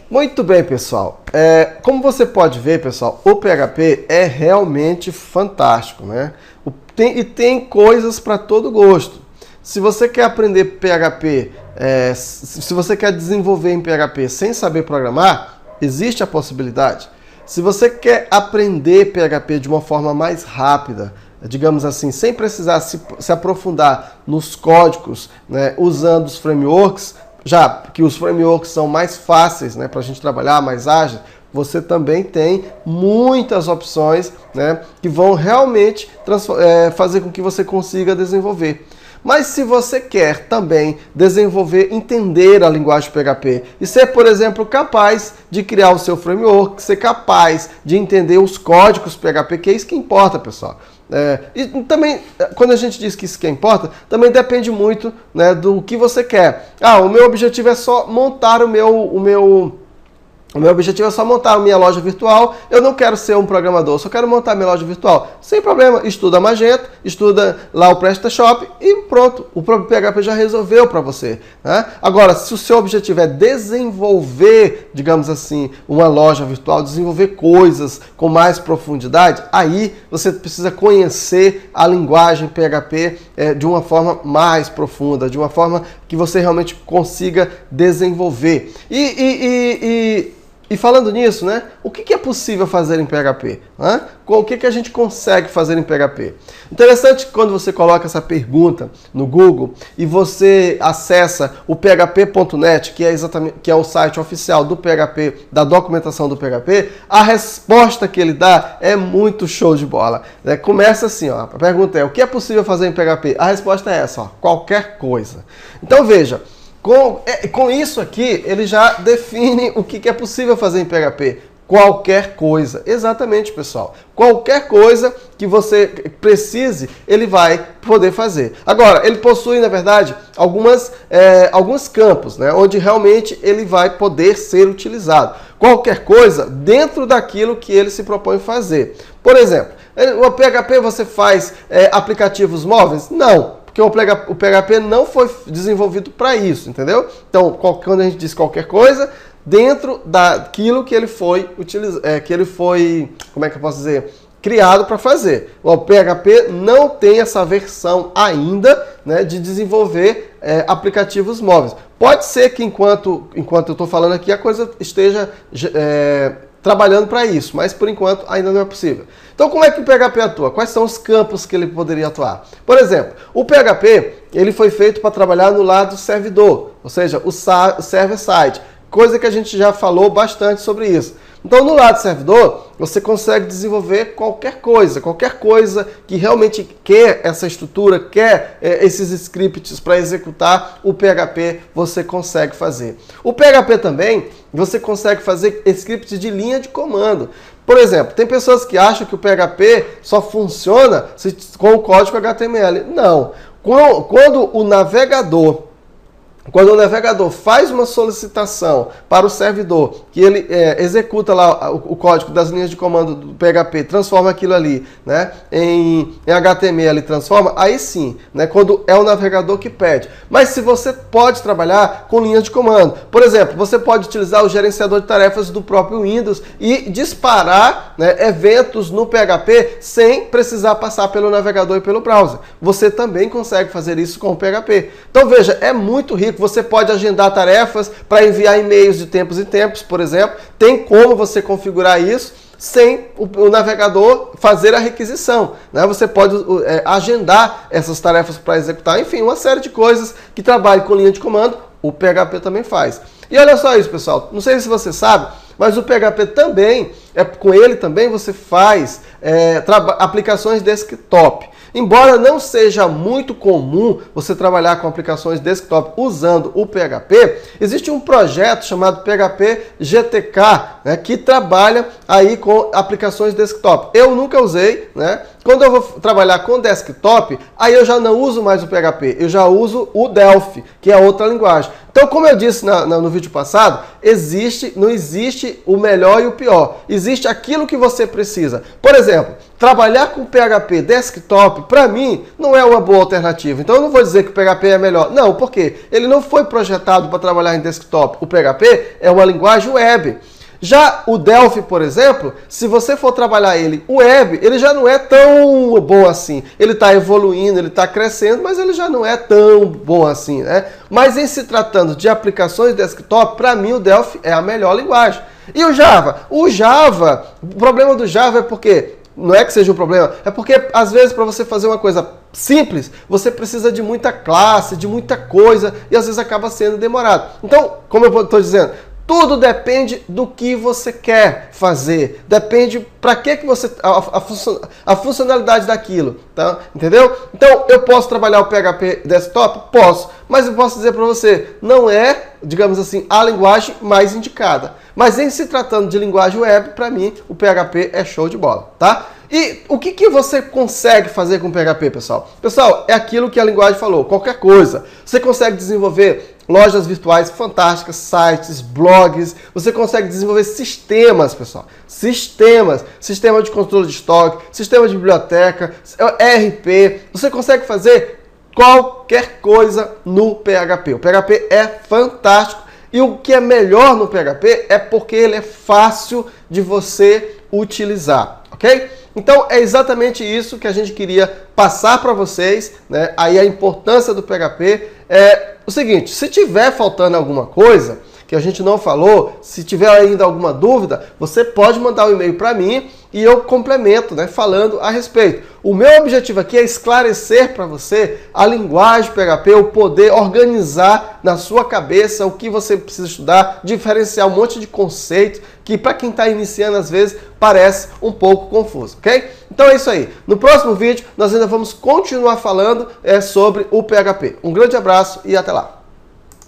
Muito bem, pessoal. Como você pode ver, pessoal, o PHP é realmente fantástico, né? Tem coisas para todo gosto. Se você quer aprender PHP, se você quer desenvolver em PHP sem saber programar, existe a possibilidade. Se você quer aprender PHP de uma forma mais rápida, digamos assim, sem precisar se aprofundar nos códigos, né, usando os frameworks, já que os frameworks são mais fáceis, né, para a gente trabalhar, mais ágeis, você também tem muitas opções, né, que vão realmente fazer com que você consiga desenvolver. Mas se você quer também desenvolver, entender a linguagem PHP e ser, por exemplo, capaz de criar o seu framework, ser capaz de entender os códigos PHP, que é isso que importa, pessoal. E também, quando a gente diz que isso que importa, também depende muito, né, do que você quer. O meu objetivo é só montar o meu objetivo é só montar a minha loja virtual, eu não quero ser um programador, só quero montar a minha loja virtual. Sem problema, estuda Magento, estuda lá o PrestaShop e pronto, o próprio PHP já resolveu para você, né? Agora, se o seu objetivo é desenvolver, digamos assim, uma loja virtual, desenvolver coisas com mais profundidade, aí você precisa conhecer a linguagem PHP de uma forma mais profunda, de uma forma que você realmente consiga desenvolver. E falando nisso, né, o que é possível fazer em PHP? Né? O que a gente consegue fazer em PHP? Interessante que quando você coloca essa pergunta no Google e você acessa o php.net, que é o site oficial do PHP, da documentação do PHP, a resposta que ele dá é muito show de bola. Né? Começa assim, ó, a pergunta é: o que é possível fazer em PHP? A resposta é essa, ó, qualquer coisa. Então veja, com isso aqui, ele já define o que é possível fazer em PHP. Qualquer coisa. Exatamente, pessoal. Qualquer coisa que você precise, ele vai poder fazer. Agora, ele possui, na verdade, alguns campos, né, onde realmente ele vai poder ser utilizado. Qualquer coisa dentro daquilo que ele se propõe fazer. Por exemplo, o PHP você faz aplicativos móveis? Não. Porque o PHP não foi desenvolvido para isso, entendeu? Então, quando a gente diz qualquer coisa, dentro daquilo que ele foi como é que eu posso dizer? Criado para fazer. O PHP não tem essa versão ainda, né, de desenvolver aplicativos móveis. Pode ser que enquanto eu estou falando aqui a coisa esteja trabalhando para isso, mas por enquanto ainda não é possível. Então, como é que o PHP atua? Quais são os campos que ele poderia atuar? Por exemplo, o PHP ele foi feito para trabalhar no lado servidor, ou seja, o server-side, coisa que a gente já falou bastante sobre isso. Então, no lado servidor, você consegue desenvolver qualquer coisa que realmente quer essa estrutura, quer esses scripts para executar o PHP, você consegue fazer. O PHP também, você consegue fazer scripts de linha de comando. Por exemplo, tem pessoas que acham que o PHP só funciona com o código HTML. Não. Quando o navegador faz uma solicitação para o servidor, que ele executa lá o código das linhas de comando do PHP, transforma aquilo ali, né, em HTML, transforma, aí sim, né, quando é o navegador que pede. Mas se você pode trabalhar com linhas de comando, por exemplo, você pode utilizar o gerenciador de tarefas do próprio Windows e disparar, né, eventos no PHP sem precisar passar pelo navegador e pelo browser. Você também consegue fazer isso com o PHP. Então veja, é muito rico. Você pode agendar tarefas para enviar e-mails de tempos em tempos, por exemplo. Tem como você configurar isso sem o navegador fazer a requisição, né? Você pode agendar essas tarefas para executar. Enfim, uma série de coisas que trabalham com linha de comando, o PHP também faz. E olha só isso, pessoal. Não sei se você sabe, mas o PHP também, com ele também você faz aplicações desktop. Embora não seja muito comum você trabalhar com aplicações desktop usando o PHP, existe um projeto chamado PHP GTK, né, que trabalha aí com aplicações desktop. Eu nunca usei, né, Quando eu vou trabalhar com desktop, aí eu já não uso mais o PHP, eu já uso o Delphi, que é outra linguagem. Então, como eu disse no vídeo passado, não existe o melhor e o pior. Existe aquilo que você precisa. Por exemplo, trabalhar com PHP desktop, para mim, não é uma boa alternativa. Então, eu não vou dizer que o PHP é melhor. Não, por quê? Ele não foi projetado para trabalhar em desktop. O PHP é uma linguagem web. Já o Delphi, por exemplo, se você for trabalhar ele web, ele já não é tão bom assim. Ele está evoluindo, ele está crescendo, mas ele já não é tão bom assim, né? Mas em se tratando de aplicações desktop, para mim o Delphi é a melhor linguagem. E o Java? O problema do Java é porque, não é que seja um problema, é porque às vezes para você fazer uma coisa simples, você precisa de muita classe, de muita coisa, e às vezes acaba sendo demorado. Então, como eu estou dizendo, tudo depende do que você quer fazer. Depende para que você a funcionalidade daquilo, tá? Entendeu? Então, eu posso trabalhar o PHP desktop? Posso. Mas eu posso dizer para você, não é, digamos assim, a linguagem mais indicada. Mas em se tratando de linguagem web, para mim, o PHP é show de bola, tá? E o que você consegue fazer com o PHP, pessoal? Pessoal, é aquilo que a linguagem falou, qualquer coisa. Você consegue desenvolver lojas virtuais fantásticas, sites, blogs. Você consegue desenvolver sistemas, pessoal. Sistema de controle de estoque, sistema de biblioteca, ERP. Você consegue fazer qualquer coisa no PHP. O PHP é fantástico. E o que é melhor no PHP é porque ele é fácil de você utilizar, ok? Então é exatamente isso que a gente queria passar para vocês, né? Aí a importância do PHP é o seguinte: se tiver faltando alguma coisa que a gente não falou, se tiver ainda alguma dúvida, você pode mandar um e-mail para mim e eu complemento, né, falando a respeito. O meu objetivo aqui é esclarecer para você a linguagem PHP, o poder organizar na sua cabeça o que você precisa estudar, diferenciar um monte de conceitos que para quem está iniciando às vezes parece um pouco confuso, ok? Então é isso aí. No próximo vídeo nós ainda vamos continuar falando sobre o PHP. Um grande abraço e até lá.